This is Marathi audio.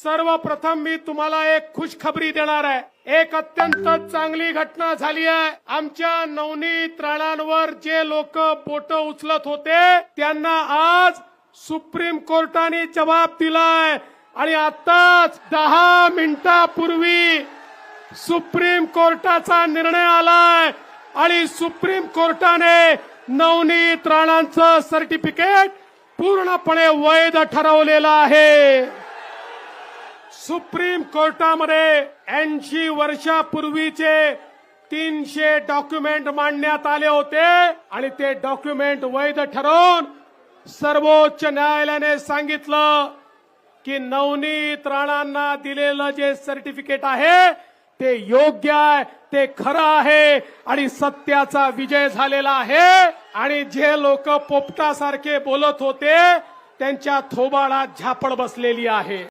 सर्वप्रथम मी तुम्हाला एक खुशखबरी देणार आहे। एक अत्यंत चांगली घटना झाली आहे। आमच्या नवनीत राणांवर जे लोक बोट उचलत होते त्यांना आज सुप्रीम कोर्टाने जबाब दिलाय आणि आताच 10 मिनिटापूर्वी सुप्रीम कोर्टाचा निर्णय आलाय आणि सुप्रीम कोर्टाने नवनीत राणांचं सर्टिफिकेट पूर्णपणे वैध ठरवलेलं आहे। सुप्रीम कोर्टामध्ये 80 वर्षापूर्वीचे 300 डॉक्युमेंट मांडण्यात आले होते आणि ते डॉक्युमेंट वैध ठरवून सर्वोच्च न्यायालयाने सांगितलं की नवनीत राणांना दिलेलं जे सर्टिफिकेट आहे ते योग्य आहे, ते खरं आहे आणि सत्याचा विजय झालेला आहे। आणि जे लोक पोपटासारखे बोलत होते त्यांच्या थोबाडात झापड बसलेली आहे।